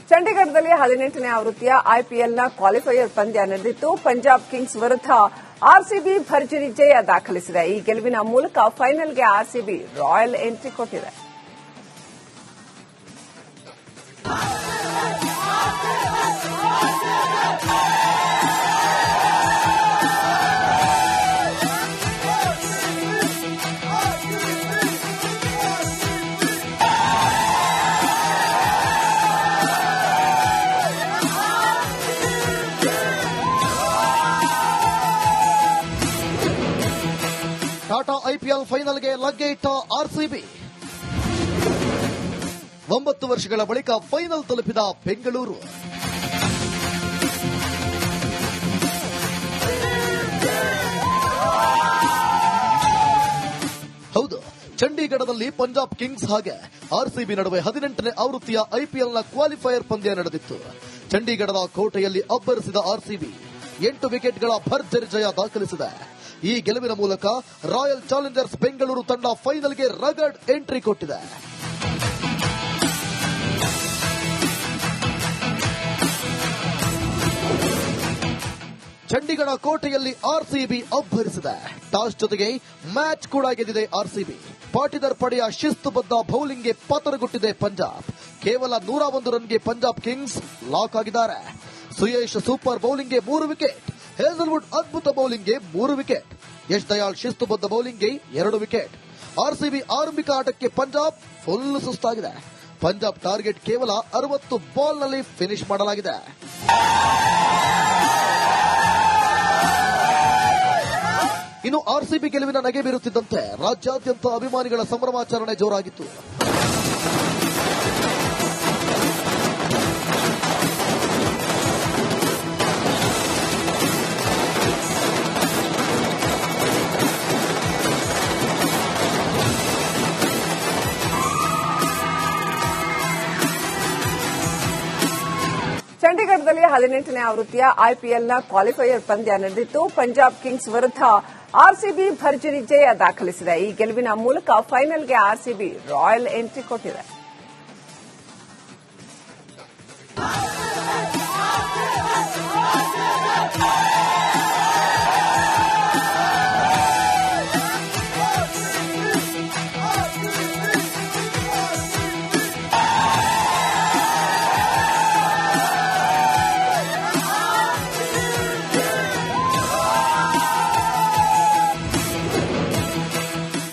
ಚಂಡೀಗಢದಲ್ಲಿ 18ನೇ ಆವೃತ್ತಿಯ ಐಪಿಎಲ್ನ ಕ್ವಾಲಿಫೈಯರ್ ಪಂದ್ಯ ನಡೆದಿತ್ತು. ಪಂಜಾಬ್ ಕಿಂಗ್ಸ್ ವಿರುದ್ಧ ಆರ್ಸಿಬಿ ಭರ್ಜರಿ ಜಯ ದಾಖಲಿಸಿದೆ. ಈ ಗೆಲುವಿನ ಮೂಲಕ ಫೈನಲ್ಗೆ ಆರ್ಸಿಬಿ ರಾಯಲ್ ಎಂಟ್ರಿ ಕೊಟ್ಟಿದೆ. ಟಾಟಾ ಐಪಿಎಲ್ ಫೈನಲ್ಗೆ ಲಗ್ಗೆ ಇಟ್ಟ ಆರ್ಸಿಬಿ. 9 ವರ್ಷಗಳ ಬಳಿಕ ಫೈನಲ್ ತಲುಪಿದ ಬೆಂಗಳೂರು. ಹೌದು, ಚಂಡೀಗಢದಲ್ಲಿ ಪಂಜಾಬ್ ಕಿಂಗ್ಸ್ ಹಾಗೆ ಆರ್ಸಿಬಿ ನಡುವೆ 18ನೇ ಆವೃತ್ತಿಯ ಐಪಿಎಲ್ನ ಕ್ವಾಲಿಫೈಯರ್ ಪಂದ್ಯ ನಡೆದಿತ್ತು. ಚಂಡೀಗಢದ ಕೋಟೆಯಲ್ಲಿ ಅಬ್ಬರಿಸಿದ ಆರ್ಸಿಬಿ 8 ವಿಕೆಟ್ಗಳ ಭರ್ಜರಿ ಜಯ ದಾಖಲಿಸಿದೆ. ಈ ಗೆಲುವಿನ ಮೂಲಕ ರಾಯಲ್ ಚಾಲೆಂಜರ್ಸ್ ಬೆಂಗಳೂರು ತಂಡ ಫೈನಲ್ಗೆ ರಗಡ್ ಎಂಟ್ರಿ ಕೊಟ್ಟಿದೆ. ಚಂಡೀಗಢ ಕೋಟೆಯಲ್ಲಿ ಆರ್ಸಿಬಿ ಅಬ್ಬರಿಸಿದೆ. ಟಾಸ್ ಜೊತೆಗೆ ಮ್ಯಾಚ್ ಕೂಡ ಗೆದ್ದಿದೆ ಆರ್ಸಿಬಿ. ಪಾಟೀದಾರ್ ಪಡೆಯ ಶಿಸ್ತುಬದ್ಧ ಬೌಲಿಂಗ್ಗೆ ಪತನಗುಟ್ಟಿದೆ ಪಂಜಾಬ್. ಕೇವಲ 101 ರನ್ಗೆ ಪಂಜಾಬ್ ಕಿಂಗ್ಸ್ ಲಾಕ್ ಆಗಿದ್ದಾರೆ. ಸುಯೇಶ್ ಸೂಪರ್ ಬೌಲಿಂಗ್ಗೆ 3 ವಿಕೆಟ್, ಹೇಜಲ್ವುಡ್ ಅದ್ಭುತ ಬೌಲಿಂಗ್ಗೆ 3 ವಿಕೆಟ್, ಯಶ್ ದಯಾಳ್ ಶಿಸ್ತುಬದ್ಧ ಬೌಲಿಂಗ್ಗೆ 2 ವಿಕೆಟ್. ಆರ್ಸಿಬಿ ಆರಂಭಿಕ ಆಟಕ್ಕೆ ಪಂಜಾಬ್ ಫುಲ್ ಸುಸ್ತಾಗಿದೆ. ಪಂಜಾಬ್ ಟಾರ್ಗೆಟ್ ಕೇವಲ 60 ಬಾಲ್ನಲ್ಲಿ ಫಿನಿಶ್ ಮಾಡಲಾಗಿದೆ. ಇನ್ನು ಆರ್ಸಿಬಿ ಗೆಲುವಿನ ನಗೆ ಬೀರುತ್ತಿದ್ದಂತೆ ರಾಜ್ಯಾದ್ಯಂತ ಅಭಿಮಾನಿಗಳ ಸಂಭ್ರಮಾಚರಣೆ ಜೋರಾಗಿತ್ತು. ಚಂಡೀಗಢದಲ್ಲಿ 18ನೇ ಆವೃತ್ತಿಯ ಐಪಿಎಲ್ನ ಕ್ವಾಲಿಫೈಯರ್ ಪಂದ್ಯ ನಡೆದಿತ್ತು. ಪಂಜಾಬ್ ಕಿಂಗ್ಸ್ ವಿರುದ್ಧ ಆರ್ಸಿಬಿ ಭರ್ಜರಿ ಜಯ ದಾಖಲಿಸಿದೆ. ಈ ಗೆಲುವಿನ ಮೂಲಕ ಫೈನಲ್ಗೆ ಆರ್ಸಿಬಿ ರಾಯಲ್ ಎಂಟ್ರಿ ಕೊಟ್ಟಿದೆ.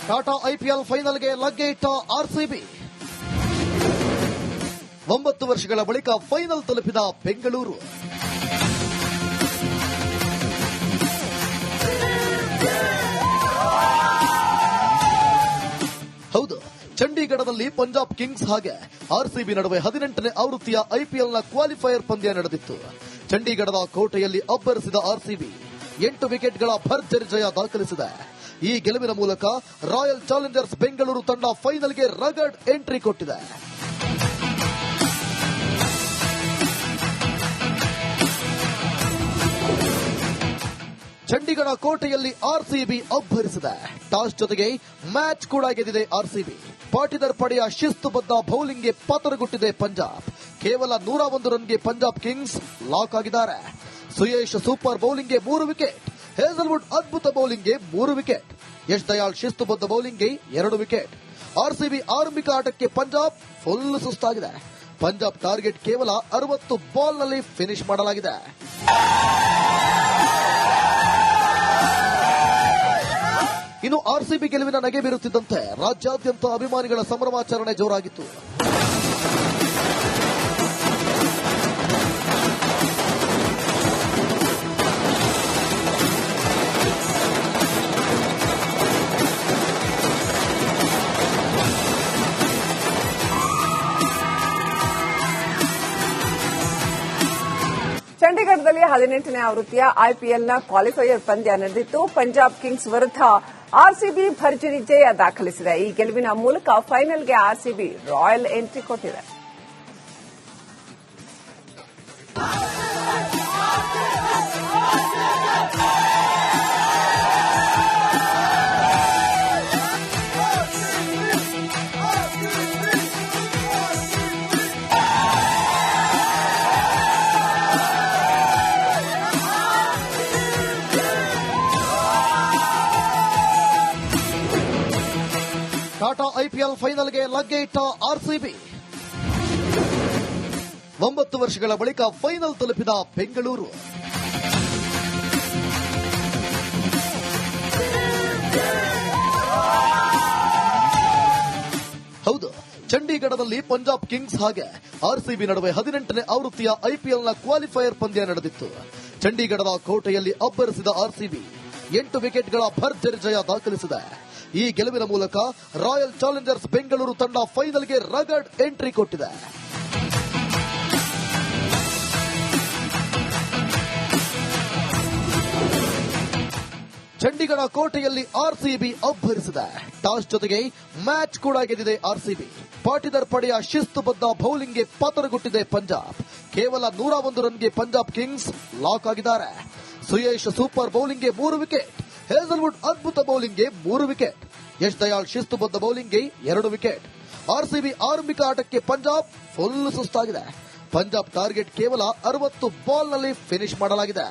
ಟಾಟಾ ಐಪಿಎಲ್ ಫೈನಲ್ಗೆ ಲಗ್ಗೆ ಇಟ್ಟ ಆರ್ಸಿಬಿ. 9 ವರ್ಷಗಳ ಬಳಿಕ ಫೈನಲ್ ತಲುಪಿದ ಬೆಂಗಳೂರು. ಹೌದು, ಚಂಡೀಗಢದಲ್ಲಿ ಪಂಜಾಬ್ ಕಿಂಗ್ಸ್ ಹಾಗೆ ಆರ್ಸಿಬಿ ನಡುವೆ 18ನೇ ಆವೃತ್ತಿಯ ಐಪಿಎಲ್ನ ಕ್ವಾಲಿಫೈಯರ್ ಪಂದ್ಯ ನಡೆದಿತ್ತು. ಚಂಡೀಗಢದ ಕೋಟೆಯಲ್ಲಿ ಅಬ್ಬರಿಸಿದ ಆರ್ಸಿಬಿ 8 ವಿಕೆಟ್ಗಳ ಭರ್ಜರಿ ಜಯ ದಾಖಲಿಸಿದೆ. ಈ ಗೆಲುವಿನ ಮೂಲಕ ರಾಯಲ್ ಚಾಲೆಂಜರ್ಸ್ ಬೆಂಗಳೂರು ತಂಡ ಫೈನಲ್ಗೆ ರಗಡ್ ಎಂಟ್ರಿ ಕೊಟ್ಟಿದೆ. ಚಂಡೀಗಢ ಕೋಟೆಯಲ್ಲಿ ಆರ್ಸಿಬಿ ಅಬ್ಬರಿಸಿದೆ. ಟಾಸ್ ಜೊತೆಗೆ ಮ್ಯಾಚ್ ಕೂಡ ಗೆದ್ದಿದೆ ಆರ್ಸಿಬಿ. ಪಾಟೀದಾರ್ ಪಡೆಯ ಶಿಸ್ತುಬದ್ಧ ಬೌಲಿಂಗ್ಗೆ ಪತನಗುಟ್ಟಿದೆ ಪಂಜಾಬ್. ಕೇವಲ 101 ರನ್ಗೆ ಪಂಜಾಬ್ ಕಿಂಗ್ಸ್ ಲಾಕ್ ಆಗಿದ್ದಾರೆ. ಸುಯೇಶ್ ಸೂಪರ್ ಬೌಲಿಂಗ್ಗೆ 3 ವಿಕೆಟ್, ಹೇಜಲ್ವುಡ್ ಅದ್ಭುತ ಬೌಲಿಂಗ್ಗೆ 3 ವಿಕೆಟ್, ಯಶ್ ದಯಾಳ್ ಶಿಸ್ತುಬದ್ಧ ಬೌಲಿಂಗ್ಗೆ 2 ವಿಕೆಟ್. ಆರ್ಸಿಬಿ ಆರಂಭಿಕ ಆಟಕ್ಕೆ ಪಂಜಾಬ್ ಫುಲ್ ಸುಸ್ತಾಗಿದೆ. ಪಂಜಾಬ್ ಟಾರ್ಗೆಟ್ ಕೇವಲ 60 ಬಾಲ್ನಲ್ಲಿ ಫಿನಿಶ್ ಮಾಡಲಾಗಿದೆ. ಇನ್ನು ಆರ್ಸಿಬಿ ಗೆಲುವಿನ ನಗೆ ಬೀರುತ್ತಿದ್ದಂತೆ ರಾಜ್ಯಾದ್ಯಂತ ಅಭಿಮಾನಿಗಳ ಸಂಭ್ರಮಾಚರಣೆ ಜೋರಾಗಿತ್ತು. ಚಂಡೀಗಢದಲ್ಲಿ 18ನೇ ಆವೃತ್ತಿಯ ಐಪಿಎಲ್ನ ಕ್ವಾಲಿಫೈಯರ್ ಪಂದ್ಯ ನಡೆದಿತ್ತು. ಪಂಜಾಬ್ ಕಿಂಗ್ಸ್ ವಿರುದ್ಧ ಆರ್ಸಿಬಿ ಭರ್ಜರಿ ಜಯ ದಾಖಲಿಸಿದೆ. ಈ ಗೆಲುವಿನ ಮೂಲಕ ಫೈನಲ್ಗೆ ಆರ್ಸಿಬಿ ರಾಯಲ್ ಎಂಟ್ರಿ ಕೊಟ್ಟಿದೆ. ಐಪಿಎಲ್ ಫೈನಲ್ಗೆ ಲಗ್ಗೆ ಇಟ್ಟ ಆರ್ಸಿಬಿ. 9 ವರ್ಷಗಳ ಬಳಿಕ ಫೈನಲ್ ತಲುಪಿದ ಬೆಂಗಳೂರು. ಹೌದು, ಚಂಡೀಗಢದಲ್ಲಿ ಪಂಜಾಬ್ ಕಿಂಗ್ಸ್ ಹಾಗೆ ಆರ್ಸಿಬಿ ನಡುವೆ 18ನೇ ಆವೃತ್ತಿಯ ಐಪಿಎಲ್ನ ಕ್ವಾಲಿಫೈಯರ್ ಪಂದ್ಯ ನಡೆದಿತ್ತು. ಚಂಡೀಗಢದ ಕೋಟೆಯಲ್ಲಿ ಅಬ್ಬರಿಸಿದ ಆರ್ಸಿಬಿ 8 ವಿಕೆಟ್ಗಳ ಭರ್ಜರಿ ಜಯ ದಾಖಲಿಸಿದೆ. ಈ ಗೆಲುವಿನ ಮೂಲಕ ರಾಯಲ್ ಚಾಲೆಂಜರ್ಸ್ ಬೆಂಗಳೂರು ತಂಡ ಫೈನಲ್ಗೆ ರಗಡ್ ಎಂಟ್ರಿ ಕೊಟ್ಟಿದೆ. ಚಂಡೀಗಢ ಕೋಟೆಯಲ್ಲಿ ಆರ್ಸಿಬಿ ಅಬ್ಬರಿಸಿದೆ. ಟಾಸ್ ಜೊತೆಗೆ ಮ್ಯಾಚ್ ಕೂಡ ಗೆದ್ದಿದೆ ಆರ್ಸಿಬಿ. ಪಾಟಿದಾರ್ ಪಡೆಯ ಶಿಸ್ತುಬದ್ಧ ಬೌಲಿಂಗ್ಗೆ ಪತನಗುಟ್ಟಿದೆ ಪಂಜಾಬ್. ಕೇವಲ 101 ರನ್ಗೆ ಪಂಜಾಬ್ ಕಿಂಗ್ಸ್ ಲಾಕ್ ಆಗಿದ್ದಾರೆ. ಸುಯೇಶ್ ಸೂಪರ್ ಬೌಲಿಂಗ್ಗೆ 3 ವಿಕೆಟ್, ಹೇಜಲ್ವುಡ್ ಅದ್ಭುತ ಬೌಲಿಂಗ್ಗೆ 3 ವಿಕೆಟ್, ಯಶ್ ದಯಾಳ್ ಶಿಸ್ತುಬದ್ಧ ಬೌಲಿಂಗ್ಗೆ 2 ವಿಕೆಟ್. ಆರ್ಸಿಬಿ ಆರಂಭಿಕ ಆಟಕ್ಕೆ ಪಂಜಾಬ್ ಫುಲ್ ಸುಸ್ತಾಗಿದೆ. ಪಂಜಾಬ್ ಟಾರ್ಗೆಟ್ ಕೇವಲ 60 ಬಾಲ್ನಲ್ಲಿ ಫಿನಿಶ್ ಮಾಡಲಾಗಿದೆ.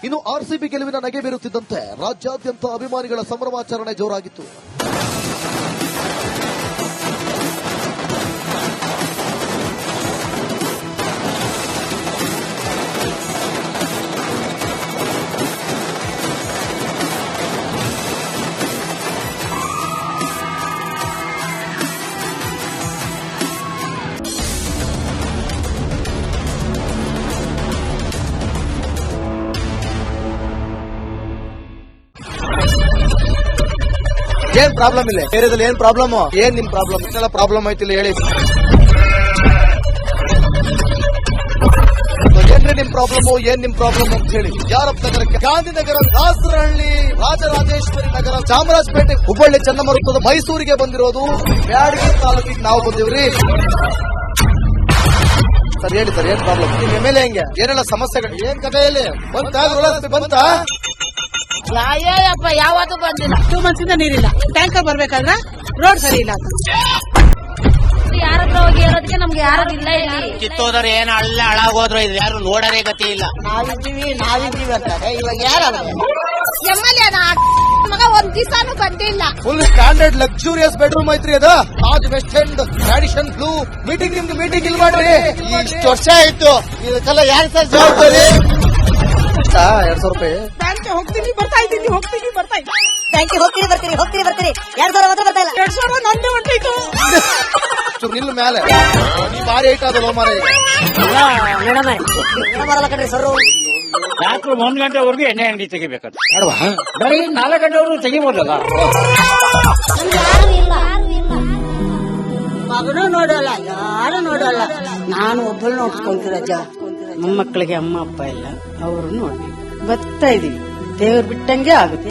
ಇನ್ನು ಆರ್ಸಿಬಿ ಗೆಲುವಿನ ನಗೆ ಬೀರುತ್ತಿದ್ದಂತೆ ರಾಜ್ಯಾದ್ಯಂತ ಅಭಿಮಾನಿಗಳ ಸಂಭ್ರಮಾಚರಣೆ ಜೋರಾಗಿತ್ತು. ಏನ್ ಪ್ರಾಬ್ಲಮ್ ಇಲ್ಲ ಏರಿಯಾದಲ್ಲಿ? ಏನ್ ಪ್ರಾಬ್ಲಮ್? ಏನ್ ನಿಮ್ ಪ್ರಾಬ್ಲಮ್? ಇದೆಲ್ಲ ಪ್ರಾಬ್ಲಮ್ ಐತಿಲ್ಲ ಹೇಳಿ. ಏನ್ರಿ ನಿಮ್ ಪ್ರಾಬ್ಲಮ್? ಏನ್ ನಿಮ್ ಪ್ರಾಬ್ಲಮ್ ಅಂತ ಹೇಳಿ. ಯಾರಪ್ಪ ನಗರಕ್ಕೆ? ಗಾಂಧಿನಗರ, ದಾಸರಹಳ್ಳಿ, ರಾಜರಾಜೇಶ್ವರಿ ನಗರ, ಚಾಮರಾಜಪೇಟೆ, ಹುಬ್ಬಳ್ಳಿ, ಚನ್ನಮರುತ್ತದ, ಮೈಸೂರಿಗೆ ಬಂದಿರೋದು ಬ್ಯಾಡಗಿ ತಾಲೂಕಿಗೆ ನಾವು ಬಂದಿವ್ರಿ. ಸರ್ ಹೇಳಿ ಸರ್, ಏನ್ ಪ್ರಾಬ್ಲಮ್? ನಿಮ್ ಎಮ್ಎಲ್ಎ ಹೆಂಗೆ? ಏನೆಲ್ಲ ಸಮಸ್ಯೆಗಳು? ಏನ್ ಕಥೆಯಲ್ಲಿ ಬಂತ? ಅಯ್ಯಪ್ಪ ಯಾವತ್ತೂ ಬಂದಿಲ್ಲ. 2 ಮಂತ್ಸಿಂದ ನೀರಿಲ್ಲ. ಟ್ಯಾಂಕರ್ ಬರ್ಬೇಕಾದ್ರೆ ರೋಡ್ ಸರಿ ಇಲ್ಲ. ಯಾರತ್ರ ಹೋಗಿ ಇರೋದಕ್ಕೆ ನಮ್ಗೆ ಯಾರು ಇಲ್ಲ. ಇಲ್ಲಿ ಕಿತ್ತೋದ್ರ ಏನ್ ಹಾಳಾಗೋದ್ರು ಇದು ಯಾರು ನೋಡರೇ ಗತಿ ಇಲ್ಲ. ನಾವಿದ್ದೀವಿ ಅಂತಾರೆ. ಇವಾಗ ಯಾರು ಎಮ್ಎಲ್ಎ ಮಗ ಒಂದ್ ದಿವಸನೂ ಬಂದಿಲ್ಲ. ಫುಲ್ ಸ್ಟ್ಯಾಂಡರ್ಡ್ ಲಕ್ಸುರಿಯಸ್ ಬೆಡ್ರೂಮ್ ಐತ್ರಿ ಅದು. Taj West End, Radisson Blu. Meeting ನಿಮ್ದು ಮೀಟಿಂಗ್ ಇಲ್ಲಿ ಮಾಡ್ರಿ. ಇಷ್ಟು ವರ್ಷ ಆಯ್ತು, ಇದಕ್ಕೆಲ್ಲ ಯಾರು ಸರ್ ಜವಾಬ್ದಾರಿ? 200 ರೂಪಾಯಿ ಬ್ಯಾಂಕ್ಗೆ ಹೋಗ್ತೀನಿ ಬರ್ತಾ ಇದ್ದೀನಿ. ಬ್ಯಾಂಕ್ಗೆ ಹೋಗ್ತೀರಿ ಬರ್ತೀರಿ 2,000 ಮಾತ್ರ ಬರ್ತಾ ಇಲ್ಲ. 2,000 ನಂದೇ ಹೊಂಟೈತು. ನಿಲ್ ಮೇಲೆ ನೀ ಭಾರಿ ಐಟ್ ಅದಲ್ಲ ಮಾರ. ಬರಲ್ಲ ಕಣ್ರಿ ಸರ್. ರಾತ್ರಿ 1 ಗಂಟೆವರೆಗೂ ಎಣ್ಣೆ ಅಂಗಡಿ ತೆಗಿಬೇಕಂತ ಬರೀ 4 ಗಂಟೆವರೆಗೂ ತೆಗಿಬೋದಲ್ಲ. ಮಗನೂ ನೋಡಲ್ಲ, ಯಾರು ನೋಡಲ್ಲ. ನಾನು ಒಬ್ಬಳು ನೋಡ್ಕೊಂತೀರಜ್ಜ. ಮೊಮ್ಮಕ್ಕಳಿಗೆ ಅಮ್ಮ ಅಪ್ಪ ಇಲ್ಲ, ಅವರು ನೋಡಿ ಬರ್ತಾ ಇದೀವಿ. ದೇವ್ರು ಬಿಟ್ಟಂಗೆ ಆಗುತ್ತೆ.